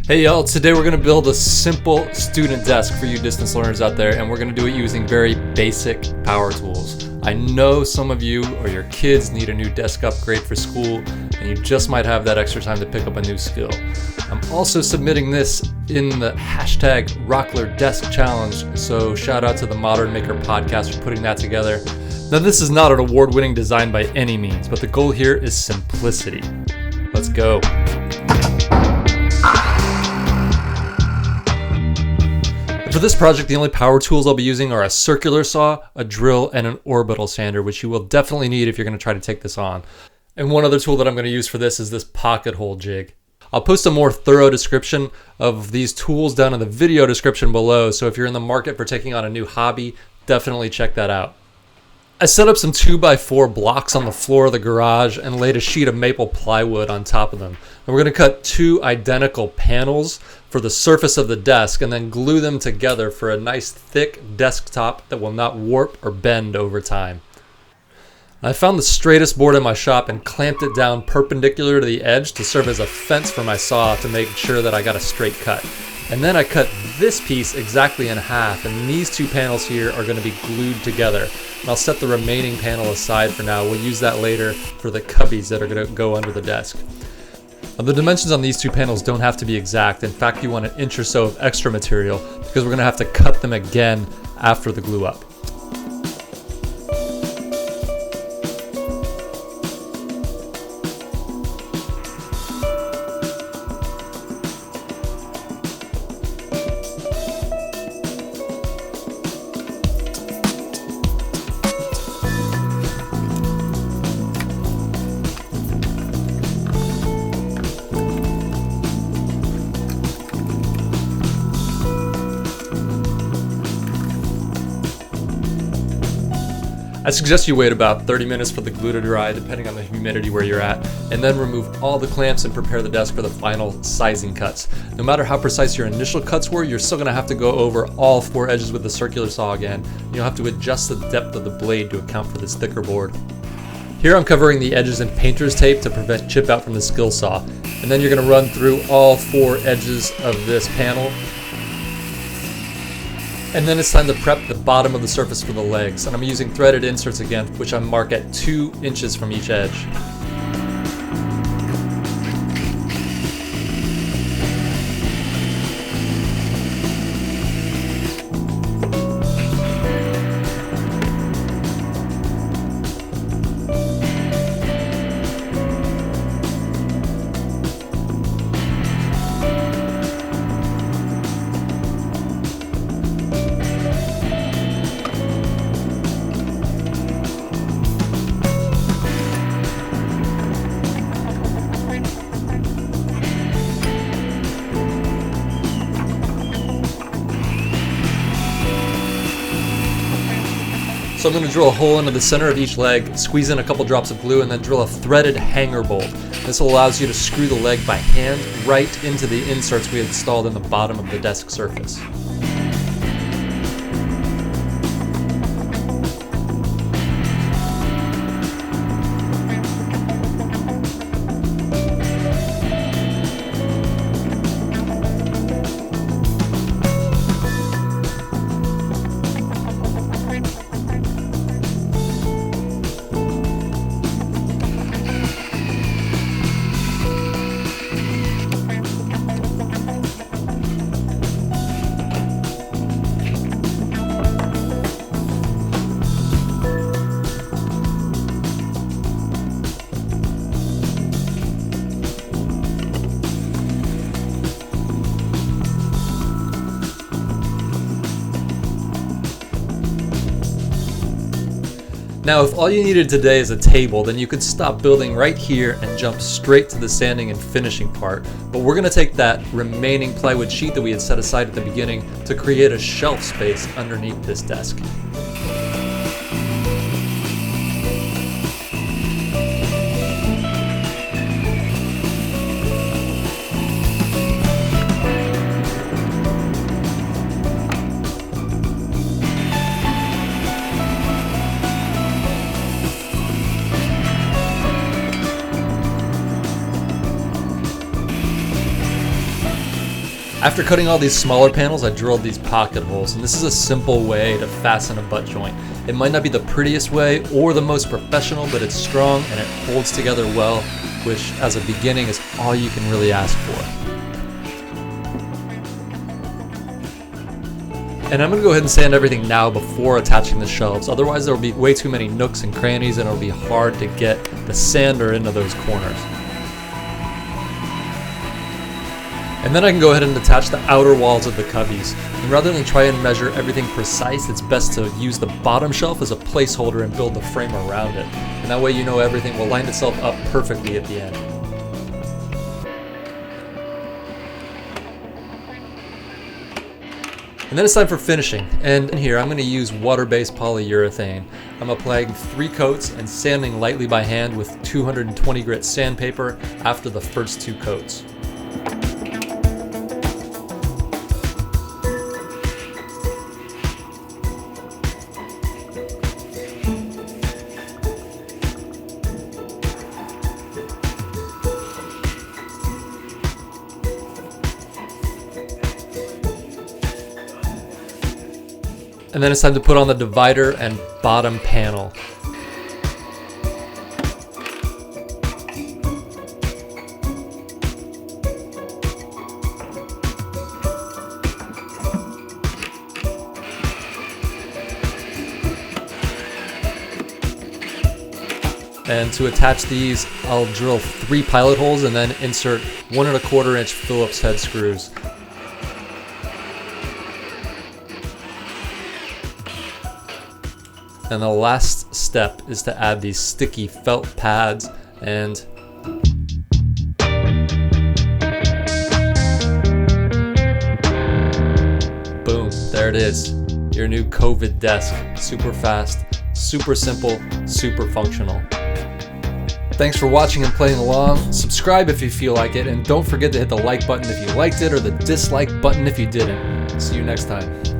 Hey y'all, today we're going to build a simple student desk for you distance learners out there, and we're going to do it using very basic power tools. I know some of you or your kids need a new desk upgrade for school, and you just might have that extra time to pick up a new skill. I'm also submitting this in the hashtag Rockler Desk Challenge, so shout out to the Modern Maker podcast for putting that together. Now this is not an award-winning design by any means, but the goal here is simplicity. Let's go. For this project, the only power tools I'll be using are a circular saw, a drill, and an orbital sander, which you will definitely need if you're going to try to take this on. And one other tool that I'm going to use for this is this pocket hole jig. I'll post a more thorough description of these tools down in the video description below, so if you're in the market for taking on a new hobby, definitely check that out. I set up some 2x4 blocks on the floor of the garage and laid a sheet of maple plywood on top of them. And we're going to cut two identical panels for the surface of the desk and then glue them together for a nice thick desktop that will not warp or bend over time. I found the straightest board in my shop and clamped it down perpendicular to the edge to serve as a fence for my saw to make sure that I got a straight cut. And then I cut this piece exactly in half, and these two panels here are going to be glued together. And I'll set the remaining panel aside for now. We'll use that later for the cubbies that are going to go under the desk. Now, the dimensions on these two panels don't have to be exact. In fact, you want an inch or so of extra material because we're going to have to cut them again after the glue up. I suggest you wait about 30 minutes for the glue to dry, depending on the humidity where you're at, and then remove all the clamps and prepare the desk for the final sizing cuts. No matter how precise your initial cuts were, you're still going to have to go over all four edges with the circular saw again. You'll have to adjust the depth of the blade to account for this thicker board. Here I'm covering the edges in painter's tape to prevent chip out from the skill saw, and then you're going to run through all four edges of this panel. And then it's time to prep the bottom of the surface for the legs. And I'm using threaded inserts again, which I mark at 2 inches from each edge. So I'm going to drill a hole into the center of each leg, squeeze in a couple drops of glue, and then drill a threaded hanger bolt. This allows you to screw the leg by hand right into the inserts we installed in the bottom of the desk surface. Now, if all you needed today is a table, then you could stop building right here and jump straight to the sanding and finishing part. But we're going to take that remaining plywood sheet that we had set aside at the beginning to create a shelf space underneath this desk. After cutting all these smaller panels, I drilled these pocket holes, and this is a simple way to fasten a butt joint. It might not be the prettiest way or the most professional, but it's strong and it holds together well, which as a beginning is all you can really ask for. And I'm going to go ahead and sand everything now before attaching the shelves, otherwise there will be way too many nooks and crannies and it'll be hard to get the sander into those corners. And then I can go ahead and attach the outer walls of the cubbies. And rather than try and measure everything precise, it's best to use the bottom shelf as a placeholder and build the frame around it. And that way you know everything will line itself up perfectly at the end. And then it's time for finishing. And in here I'm going to use water-based polyurethane. I'm applying 3 coats and sanding lightly by hand with 220 grit sandpaper after the first 2 coats. And then it's time to put on the divider and bottom panel. And to attach these, I'll drill 3 pilot holes and then insert 1 1/4 inch Phillips head screws. And the last step is to add these sticky felt pads and boom, there it is. Your new COVID desk. Super fast, super simple, super functional. Thanks for watching and playing along. Subscribe if you feel like it, and don't forget to hit the like button if you liked it or the dislike button if you didn't. See you next time.